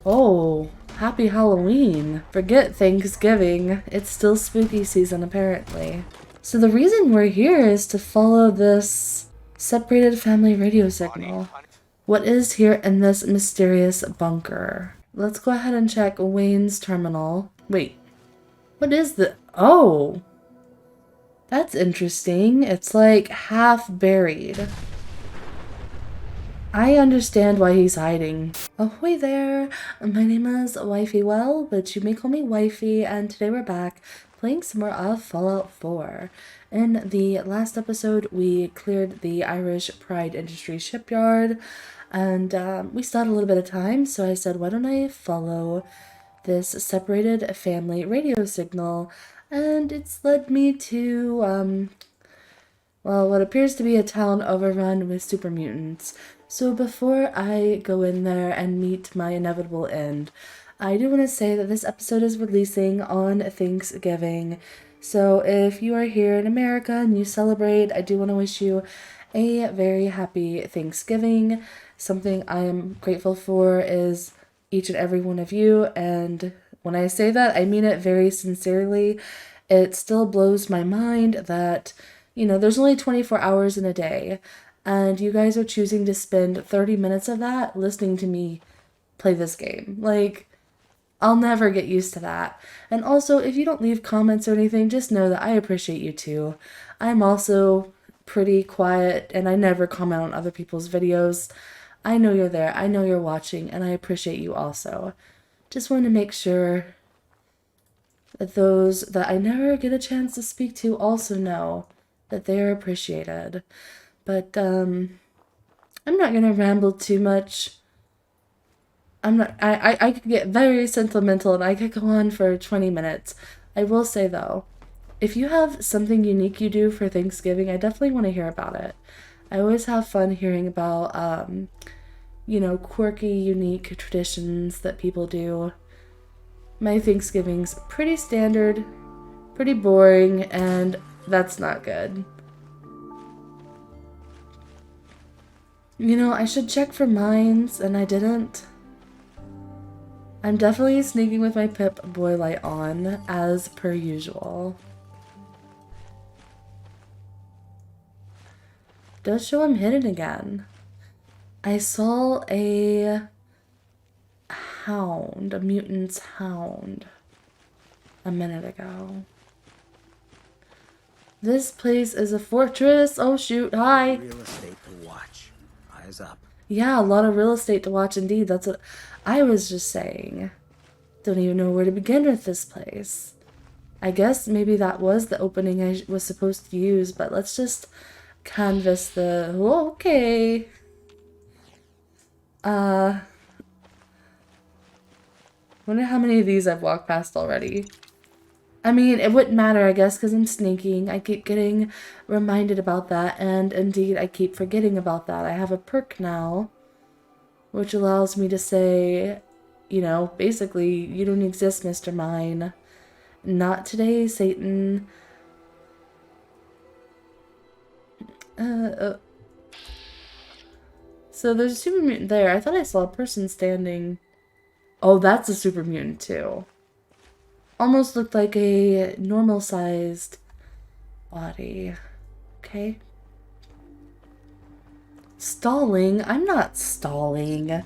Oh, happy Halloween. Forget Thanksgiving. It's still spooky season, apparently. So the reason we're here is to follow this separated family radio signal. What is here in this mysterious bunker? Let's go ahead and check Wayne's terminal. Wait, what is the... Oh! That's interesting. It's like half buried. I understand why he's hiding. Ahoy there! My name is WifeyWhale, but you may call me Wifey, and today we're back playing some more of Fallout 4. In the last episode, we cleared the Irish Pride Industries shipyard, and we still had a little bit of time, so I said, why don't I follow this separated family radio signal? And it's led me to, well, what appears to be a town overrun with super mutants. So before I go in there and meet my inevitable end, I do want to say that this episode is releasing on Thanksgiving. So if you are here in America and you celebrate, I do want to wish you a very happy Thanksgiving. Something I am grateful for is each and every one of you, and when I say that, I mean it very sincerely. It still blows my mind that, you know, there's only 24 hours in a day, and you guys are choosing to spend 30 minutes of that listening to me play this game. Like, I'll never get used to that. And also, if you don't leave comments or anything, just know that I appreciate you too. I'm also pretty quiet, and I never comment on other people's videos. I know you're there, I know you're watching, and I appreciate you also. Just want to make sure that those that I never get a chance to speak to also know that they are appreciated. But I'm not gonna ramble too much. I could get very sentimental and I could go on for 20 minutes. I will say though, if you have something unique you do for Thanksgiving, I definitely want to hear about it. I always have fun hearing about you know, quirky, unique traditions that people do. My Thanksgiving's pretty standard, pretty boring, and that's not good. You know, I should check for mines, and I didn't. I'm definitely sneaking with my Pip-Boy light on, as per usual. Does show I'm hidden again. I saw a hound, a mutant's hound, a minute ago. This place is a fortress. Oh shoot, hi. Real estate to watch. Eyes up. Yeah, a lot of real estate to watch indeed. That's what I was just saying. Don't even know where to begin with this place. I guess maybe that was the opening I was supposed to use, but let's just canvas the... Oh, okay. Wonder how many of these I've walked past already. I mean, it wouldn't matter, I guess, because I'm sneaking. I keep getting reminded about that, and indeed, I keep forgetting about that. I have a perk now, which allows me to say, you know, basically, you don't exist, Mr. Mine. Not today, Satan. So there's a super mutant there. I thought I saw a person standing. Oh, that's a super mutant too. Almost looked like a normal-sized body. Okay. Stalling? I'm not stalling.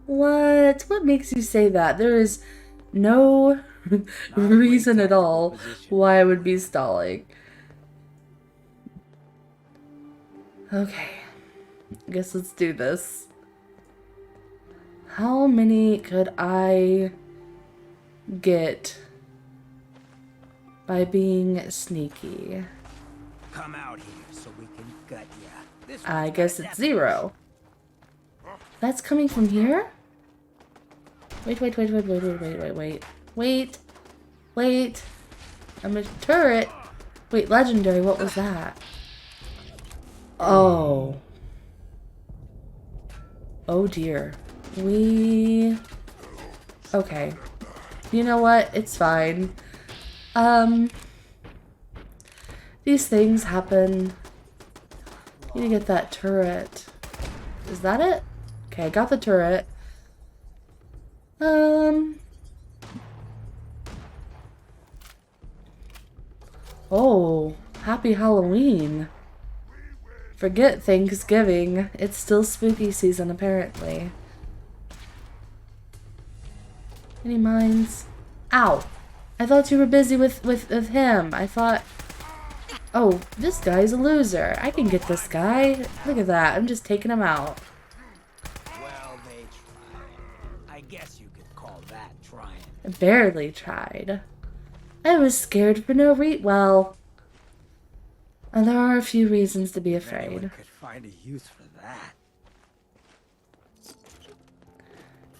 What? What makes you say that? There is no reason at all why I would be stalling. Okay. I guess let's do this. How many could I get by being sneaky? Come out here so we can gut ya. I guess it's 0. That's coming from here? Wait. Wait. I'm a turret. Wait, legendary, what was that? Oh. Oh dear. Okay. You know what? It's fine. These things happen. Need to get that turret. Is that it? Okay, I got the turret. Um. Oh, happy Halloween. Forget Thanksgiving. It's still spooky season, apparently. Any mines? Ow! I thought you were busy with him. I thought... Oh, this guy's a loser. I can get this guy. Look at that. I'm just taking him out. Well, they tried. I guess you could call that trying. I barely tried. I was scared for no reason. Well, there are a few reasons to be afraid. Anyone could find a use for that.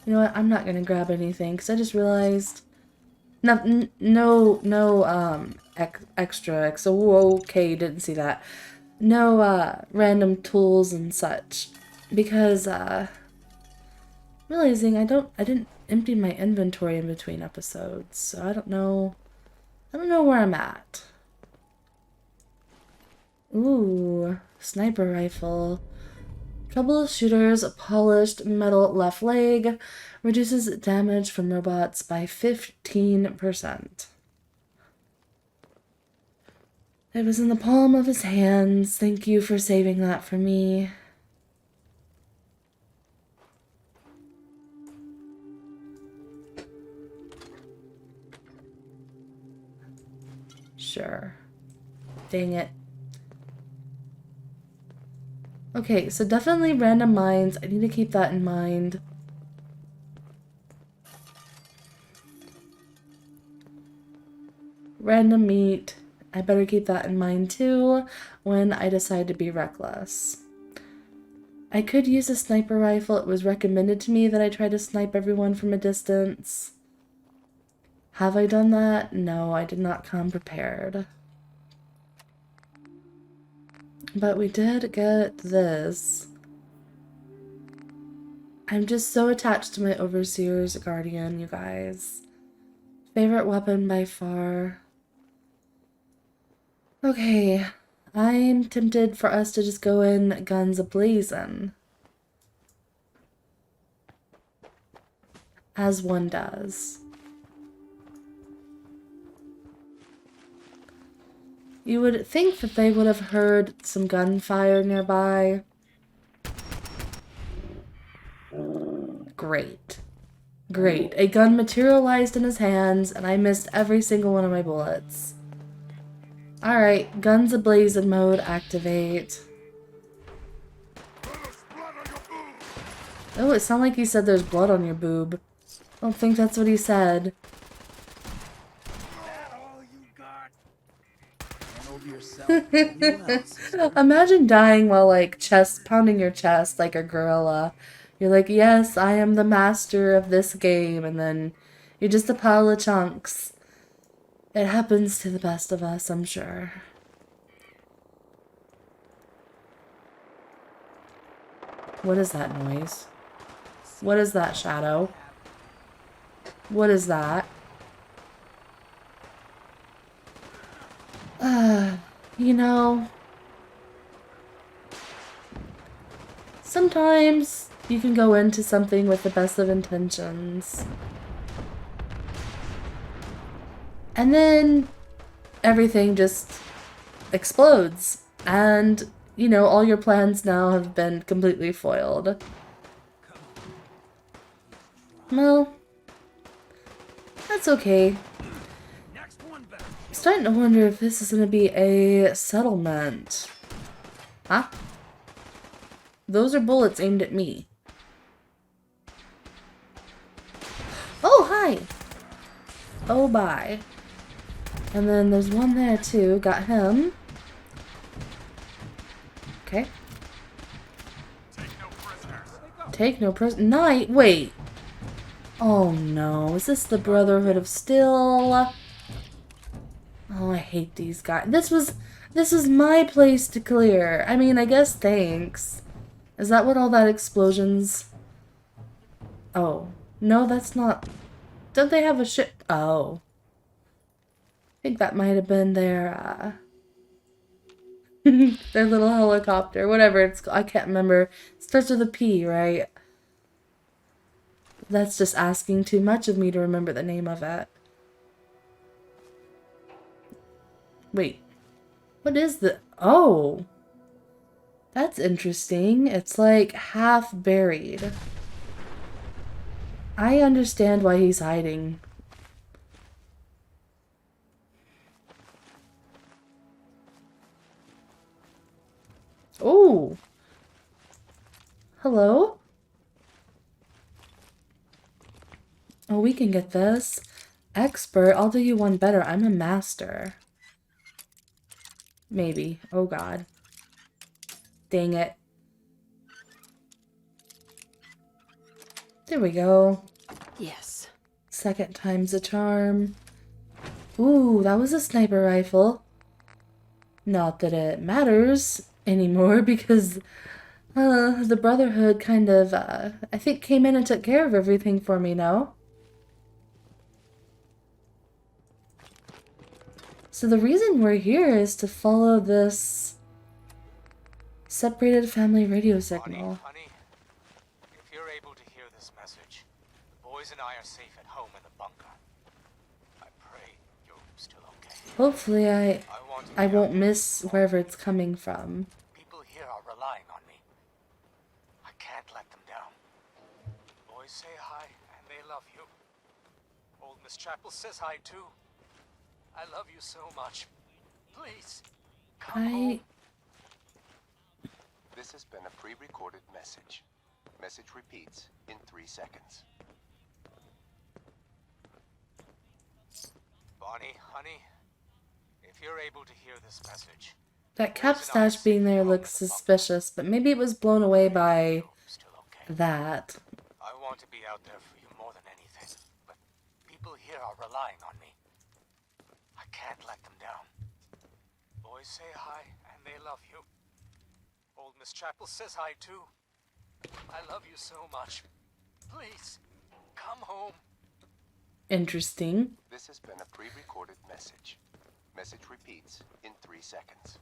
You know what? I'm not gonna grab anything because I just realized extra. So okay, didn't see that. No random tools and such because realizing I didn't empty my inventory in between episodes, so I don't know where I'm at. Ooh, sniper rifle. Troubleshooter's polished metal left leg reduces damage from robots by 15%. It was in the palm of his hands. Thank you for saving that for me. Sure. Dang it. Okay, so definitely random mines. I need to keep that in mind. Random meat. I better keep that in mind too when I decide to be reckless. I could use a sniper rifle. It was recommended to me that I try to snipe everyone from a distance. Have I done that? No, I did not come prepared. But we did get this. I'm just so attached to my Overseer's Guardian, you guys. Favorite weapon by far. Okay, I'm tempted for us to just go in guns a-blazing. As one does. You would think that they would have heard some gunfire nearby. Great. Great. A gun materialized in his hands, and I missed every single one of my bullets. Alright, guns a-blazing mode activate. Oh, it sounded like he said there's blood on your boob. I don't think that's what he said. Imagine dying while like pounding your chest like a gorilla. You're like, yes, I am the master of this game, and then you're just a pile of chunks. It happens to the best of us, I'm sure. What is that noise? What is that, Shadow? What is that? You know, sometimes you can go into something with the best of intentions. And then everything just explodes. And, you know, all your plans now have been completely foiled. Well, that's okay. I'm starting to wonder if this is going to be a settlement. Huh? Those are bullets aimed at me. Oh, hi! Oh, bye. And then there's one there, too. Got him. Okay. Take no prisoners. Night? Wait. Oh, no. Is this the Brotherhood of Steel? Oh, I hate these guys. This was my place to clear. I mean, I guess thanks. Is that what all that explosions? Oh. No, that's not... Don't they have a ship? Oh. I think that might have been their, their little helicopter. Whatever it's called. I can't remember. It starts with a P, right? That's just asking too much of me to remember the name of it. Wait. What is the... Oh! That's interesting. It's like half buried. I understand why he's hiding. Oh! Hello? Oh, we can get this. Expert, I'll do you one better. I'm a master. Maybe. Oh god. Dang it. There we go. Yes. Second time's a charm. Ooh, that was a sniper rifle. Not that it matters anymore because the Brotherhood kind of, I think came in and took care of everything for me now. So the reason we're here is to follow this separated family radio signal. Honey, if you're able to hear this message, the boys and I are safe at home in the bunker. I pray you're still okay. Hopefully I won't miss wherever it's coming from. People here are relying on me. I can't let them down. Boys say hi, and they love you. Old Miss Chapel says hi too. I love you so much. Please, come home. This has been a pre-recorded message. Message repeats in 3 seconds. Bonnie, honey, if you're able to hear this message, That cap stash being there looks suspicious, but maybe it was blown away by still okay. that. I want to be out there for you more than anything, but people here are relying on me. I can't let them down. Boys say hi, and they love you. Old Miss Chapel says hi too. I love you so much. Please, come home. Interesting. This has been a pre-recorded message. Message repeats in 3 seconds.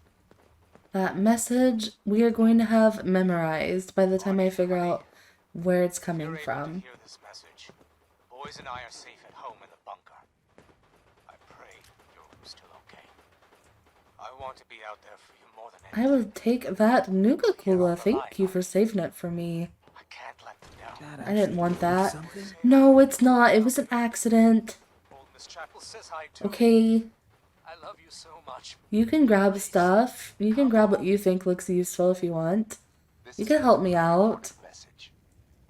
That message we are going to have memorized by the time I figure out where it's coming You're able to from. hear this message. The boys and I are safe at home in the bunker. I pray you're still okay. I want to be out there for you more than I anything. will take that Nuka-Cola. Thank you for saving it for me. I can't let them down. That I didn't want actually that. something? No, it's not. It was an accident. Old Miss Chapel says hi too. Okay, I love you so much. you can grab stuff. You can grab what you think looks useful if you want. This You has can been help a me out. pre-recorded Message.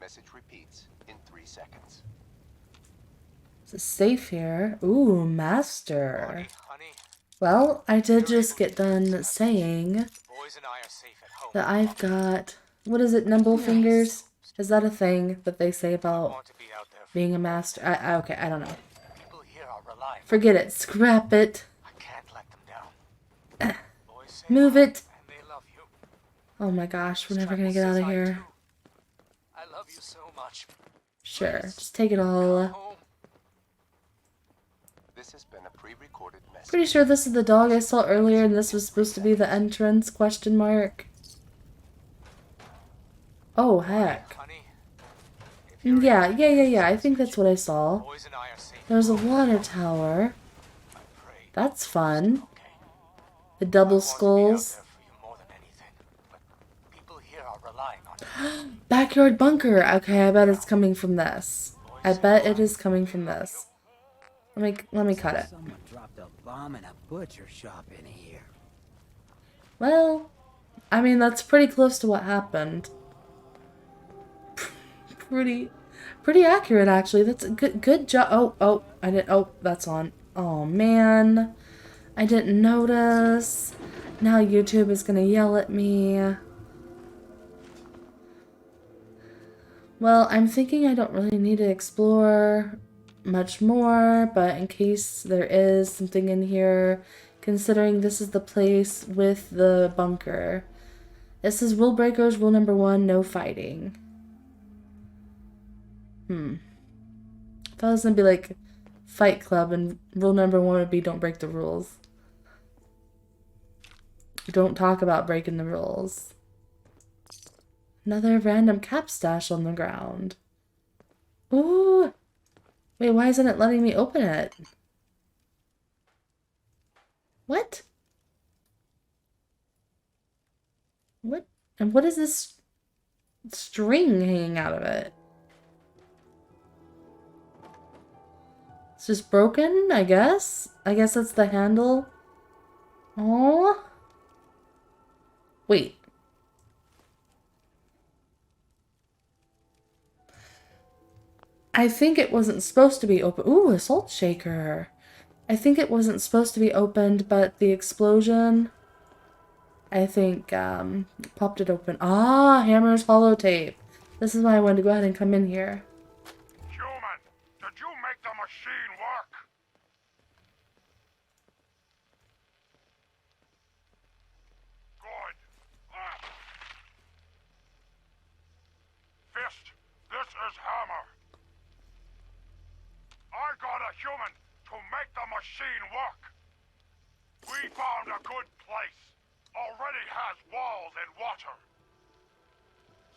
Message repeats in 3 seconds. It's safe here. Ooh, master. Bonnie, honey, Well, I did just get done saying boys and I are safe at home. that I've got, what is it, nimble fingers? Is that a thing that they say I about want to be out there for being a master? Okay, I don't know. people here are relying. Forget it. Scrap it. I can't let them down. Boys say Move hi, it. and they love you. Oh my gosh, we're Miss never gonna Chapel get out says of hi, here. too. I love you so much. Sure, just take it all. Home. This has been a pre-recorded message. Pretty sure this is the dog I saw earlier and this was supposed to be the entrance, question mark. Oh, heck. Honey, if you're Yeah, I think that's what I saw. boys and I are safe. There's a water tower. I pray. That's fun. Okay. The double I want to be out skulls. there for you more than anything, but people here are relying on me. Backyard bunker. Okay, I bet it's coming from this. I bet it is coming from this. Let me cut it. Someone dropped a bomb in a butcher shop in here. Well, I mean that's pretty close to what happened. pretty accurate actually. That's a good job. Oh, I didn't. Oh, that's on. Oh man, I didn't notice. Now YouTube is gonna yell at me. Well, I'm thinking I don't really need to explore much more, but in case there is something in here, considering this is the place with the bunker. It says rule breakers, rule number 1, no fighting. I thought it was gonna be like Fight Club and rule number 1 would be don't break the rules. Don't talk about breaking the rules. Another random cap stash on the ground. Ooh. Wait, why isn't it letting me open it? What? What? And what is this string hanging out of it? It's just broken, I guess? I guess that's the handle. Oh. Wait. I think it wasn't supposed to be open. Ooh, a salt shaker. I think it wasn't supposed to be opened, but the explosion, I think, popped it open. Ah, Hammer's holotape. This is why I wanted to go ahead and come in here. Human, did you make the machine work? Good. Fist, this is Hammer. I got a human to make the machine work. We found a good place. Already has walls and water.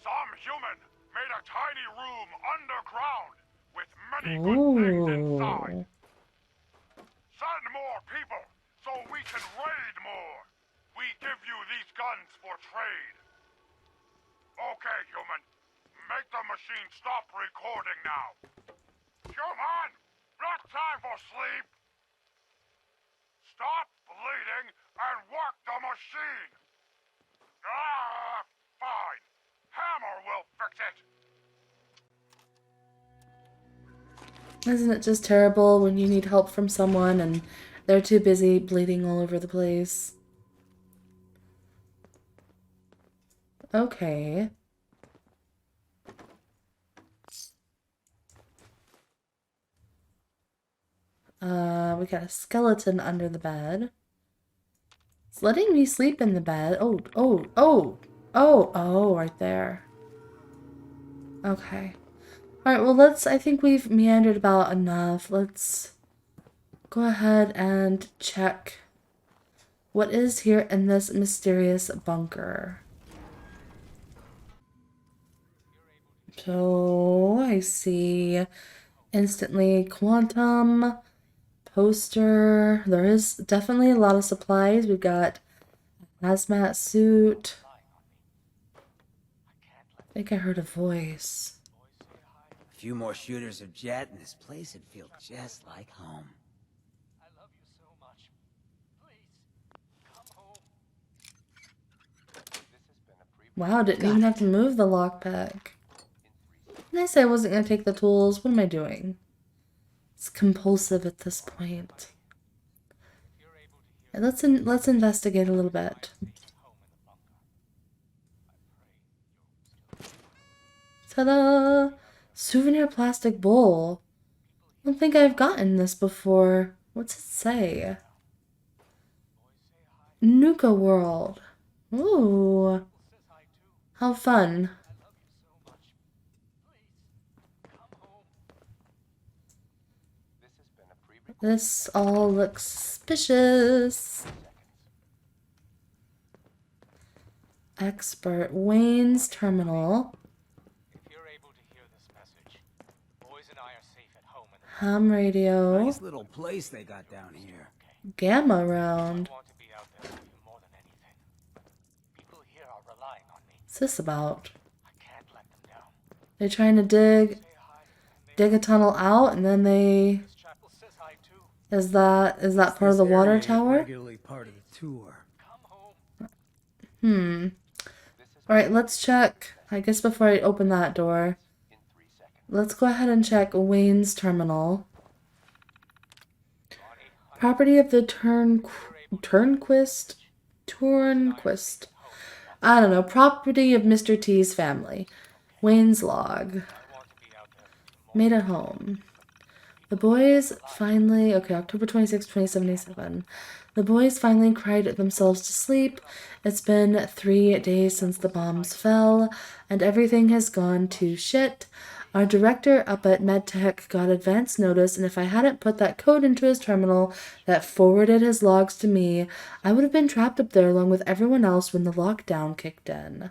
Some human made a tiny room underground with many good things inside. Send more people so we can raid more. We give you these guns for trade. Okay, human. Make the machine stop recording now. Human! Not time for sleep! Stop bleeding and work the machine! Ah, fine. Hammer will fix it. Isn't it just terrible when you need help from someone and they're too busy bleeding all over the place? Okay. We got a skeleton under the bed. It's letting me sleep in the bed. Oh, right there. Okay. Alright, well I think we've meandered about enough. Let's go ahead and check what is here in this mysterious bunker. So, I see instantly quantum, poster. There is definitely a lot of supplies. We've got a hazmat suit. I think I heard a voice. A few more shooters of Jet, and this place would feel just like home. I love you so much. Please, come home. Wow, didn't even have to move the lockpick. Didn't I say I wasn't going to take the tools? What am I doing? It's compulsive at this point. And let's investigate a little bit. Ta-da! Souvenir plastic bowl. I don't think I've gotten this before. What's it say? Nuka World. Ooh. How fun. This all looks suspicious. Expert Wayne's terminal. If you're able to hear this message, boys and I are safe at home. Ham radio. Nice little place they got down here. Gamma round. I want to be out there for you more than anything. People here are relying on me. What's this about? I can't let them down. They're trying to dig a tunnel out, and then they. This chapel says hi too. Is that part of the water tower? Regularly part of the tour. Come home. Alright, let's check. I guess before I open that door, let's go ahead and check Wayne's terminal. Property of the Turnquist? I don't know. Property of Mr. T's family. Wayne's log. Made at home. The boys finally... Okay, October 26, 2077. The boys finally cried themselves to sleep. It's been 3 days since the bombs fell, and everything has gone to shit. Our director up at MedTech got advance notice, and if I hadn't put that code into his terminal that forwarded his logs to me, I would have been trapped up there along with everyone else when the lockdown kicked in.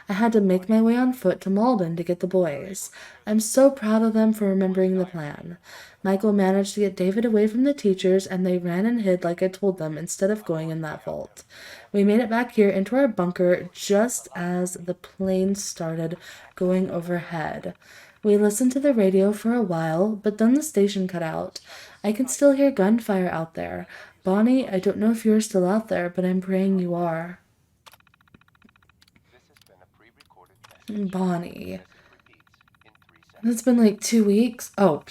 I had to make my way on foot to Malden to get the boys. I'm so proud of them for remembering the plan. Michael managed to get David away from the teachers, and they ran and hid like I told them instead of going in that vault. We made it back here into our bunker just as the plane started going overhead. We listened to the radio for a while, but then the station cut out. I can still hear gunfire out there. Bonnie, I don't know if you're still out there, but I'm praying you are. This has been a pre-recorded message. Bonnie. Message repeats in 3 seconds. It's been like 2 weeks. Oh.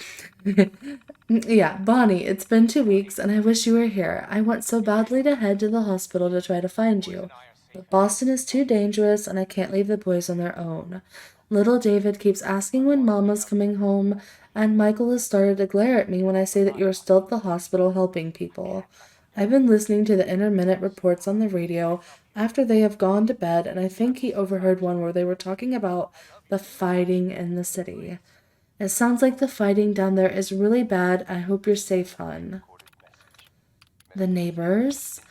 Yeah, Bonnie, it's been 2 weeks, and I wish you were here. I want so badly to head to the hospital to try to find you. But Boston is too dangerous, and I can't leave the boys on their own. Little David keeps asking when Mama's coming home, and Michael has started to glare at me when I say that you're still at the hospital helping people. I've been listening to the intermittent reports on the radio after they have gone to bed, and I think he overheard one where they were talking about the fighting in the city. It sounds like the fighting down there is really bad. I hope you're safe, hon. The neighbors.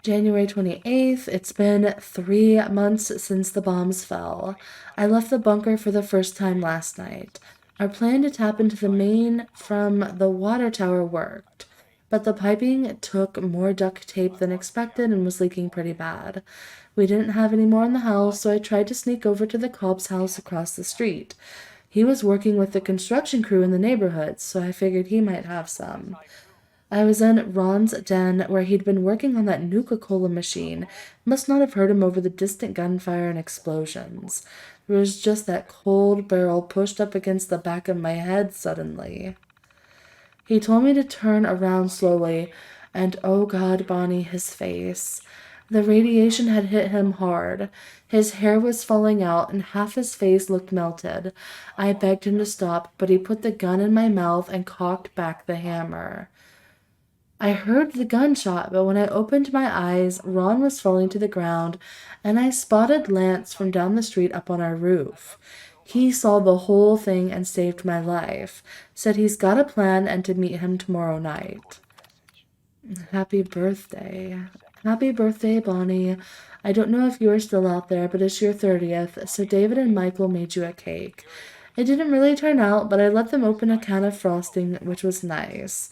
January 28th. It's been 3 months since the bombs fell. I left the bunker for the first time last night. Our plan to tap into the main from the water tower worked, but the piping took more duct tape than expected and was leaking pretty bad. We didn't have any more in the house, so I tried to sneak over to the Cobb's house across the street. He was working with the construction crew in the neighborhood, so I figured he might have some. I was in Ron's den where he'd been working on that Nuka-Cola machine. Must not have heard him over the distant gunfire and explosions. There was just that cold barrel pushed up against the back of my head suddenly. He told me to turn around slowly, and oh God, Bonnie, his face. The radiation had hit him hard. His hair was falling out, and half his face looked melted. I begged him to stop, but he put the gun in my mouth and cocked back the hammer. I heard the gunshot, but when I opened my eyes, Ron was falling to the ground, and I spotted Lance from down the street up on our roof. He saw the whole thing and saved my life. Said he's got a plan and to meet him tomorrow night. Happy birthday. Happy birthday, Bonnie. I don't know if you're still out there, but it's your 30th, so David and Michael made you a cake. It didn't really turn out, but I let them open a can of frosting, which was nice.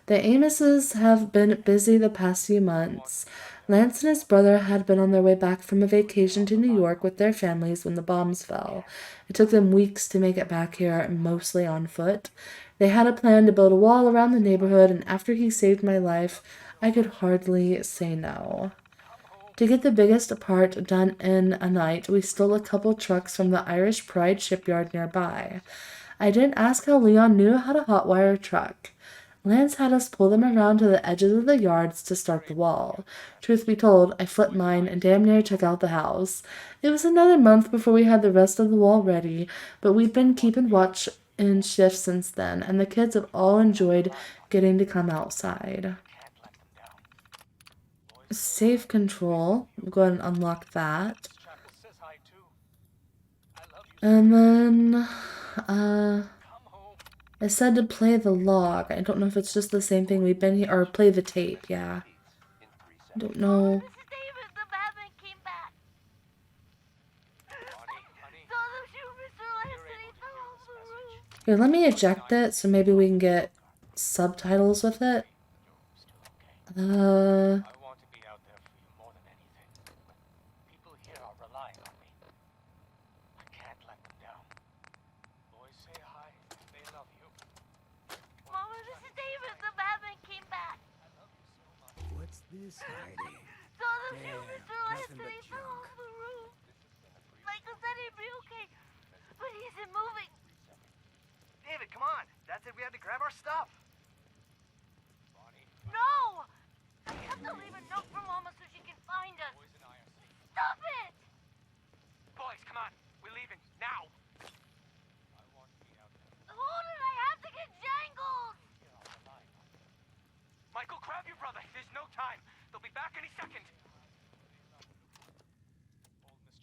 The Amoses have been busy the past few months. Lance and his brother had been on their way back from a vacation to New York with their families when the bombs fell. It took them weeks to make it back here, mostly on foot. They had a plan to build a wall around the neighborhood, and after he saved my life, I could hardly say no. To get the biggest part done in a night, we stole a couple trucks from the Irish Pride shipyard nearby. I didn't ask how Leon knew how to hotwire a truck. Lance had us pull them around to the edges of the yards to start the wall. Truth be told, I flipped mine and damn near took out the house. It was another month before we had the rest of the wall ready, but we've been keeping watch in shifts since then, and the kids have all enjoyed getting to come outside. Save control. We'll go ahead and unlock that. And then, it said to play the log. I don't know if it's just the same thing we've been here, or play the tape, yeah. I don't know. Here, let me eject it so maybe we can get subtitles with it. I want to be out there for you more than anything, but people here are relying on me. I can't let them down. Boys say hi. They love you. Mama, this is David. The Batman came back. What's this hiding? Saw the shoe Damn, Mr. last nothing and but he fell junk. off the roof. Michael said he'd be okay, but he isn't moving. David, come on. That's it. We had to grab our stuff. No! I have to leave a note for Mama so she can find us. Stop it! Boys, come on. We're leaving now. Hold it, I have to get Jangles! Michael, grab your brother. There's no time. They'll be back any second.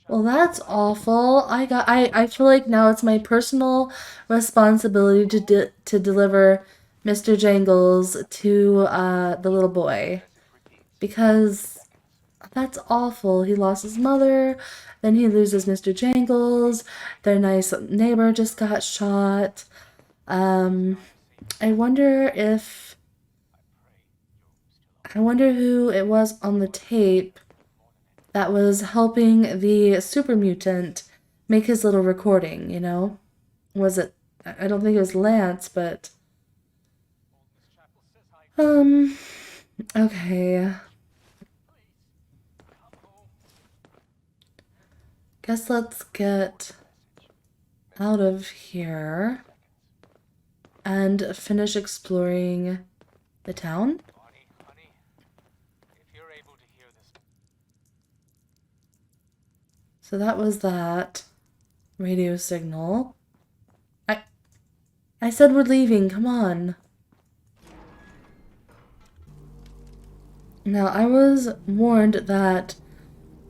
Well, that's awful. I feel like now it's my personal responsibility to deliver Mr. Jangles to the little boy because that's awful. He lost his mother, then he loses Mr. Jangles. Their nice neighbor just got shot. Um, I wonder if I wonder who it was on the tape that was helping the super mutant make his little recording, you know? Was it, I don't think it was Lance, but, um, okay. Guess let's get out of here and finish exploring the town. Honey, if you're able to hear this. So that was that radio signal. I said we're leaving, come on. Now, I was warned that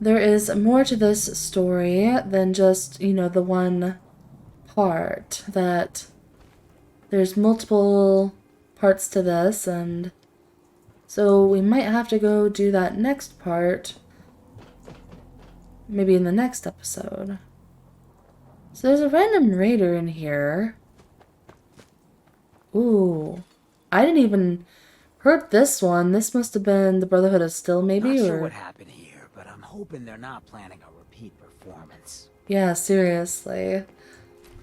there is more to this story than just, you know, the one part. That there's multiple parts to this, and so we might have to go do that next part. Maybe in the next episode. So there's a random raider in here. Ooh. I didn't even heard this one. This must have been the Brotherhood of Steel, maybe? Not or sure what happened here, but I'm hoping they're not planning a repeat performance. Yeah, seriously.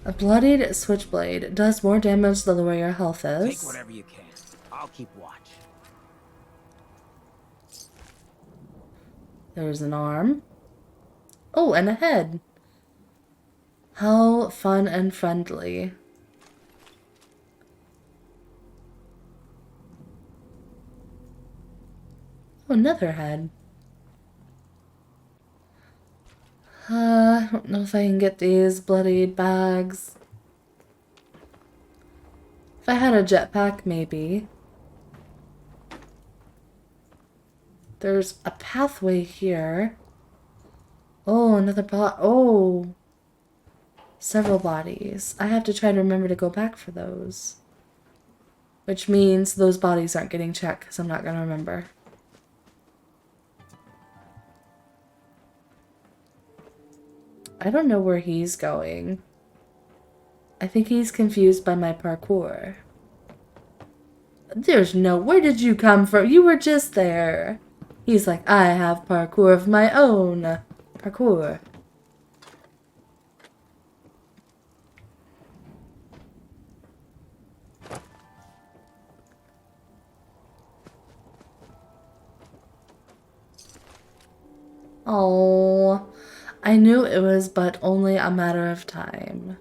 A bloodied switchblade does more damage the lower your health is. Take whatever you can. I'll keep watch. There's an arm. Oh, and a head. How fun and friendly. Oh, another head. I don't know if I can get these bloodied bags. If I had a jetpack, maybe. There's a pathway here. Oh, another oh. Several bodies. I have to try to remember to go back for those. Which means those bodies aren't getting checked because I'm not going to remember. I don't know where he's going. I think he's confused by my parkour. There's no... Where did you come from? You were just there. He's like, I have parkour of my own. Parkour. Oh, I knew it was but only a matter of time.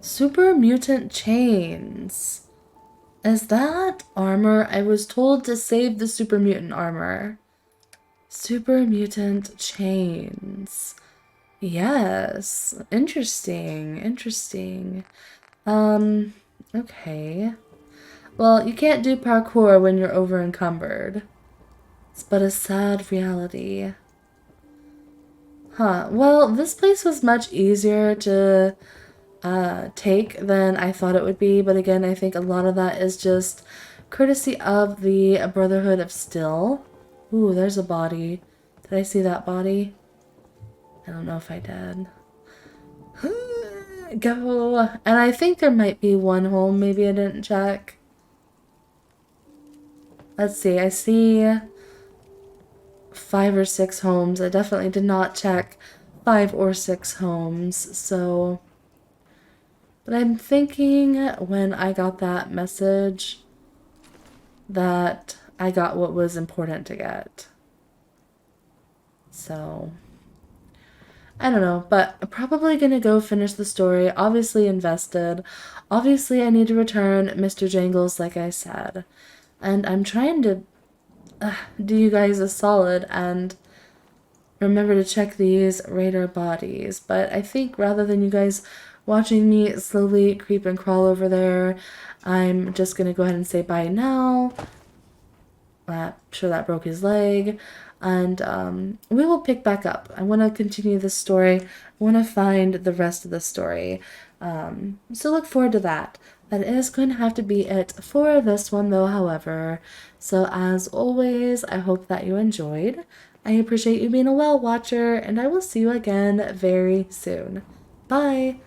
Super mutant chains. Is that armor? I was told to save the super mutant armor. Super mutant chains. Yes. Interesting. Interesting. Okay. Well, you can't do parkour when you're over encumbered. It's but a sad reality. Huh. Well, this place was much easier to take than I thought it would be, but again, I think a lot of that is just courtesy of the Brotherhood of Steel. Ooh, there's a body. Did I see that body? I don't know if I did. Go. And I think there might be one home. Maybe I didn't check. Let's see. I see 5 or 6 homes. I definitely did not check 5 or 6 homes. So, but I'm thinking when I got that message that I got what was important to get. So, I don't know, but I'm probably going to go finish the story. Obviously invested. Obviously I need to return Mr. Jangles like I said. And I'm trying to do you guys a solid and remember to check these raider bodies. But I think rather than you guys watching me slowly creep and crawl over there, I'm just going to go ahead and say bye now. I'm sure that broke his leg. and we will pick back up. I want to continue this story. I want to find the rest of the story. So look forward to that. That is going to have to be it for this one, though, however. So as always, I hope that you enjoyed. I appreciate you being a whale watcher, and I will see you again very soon. Bye!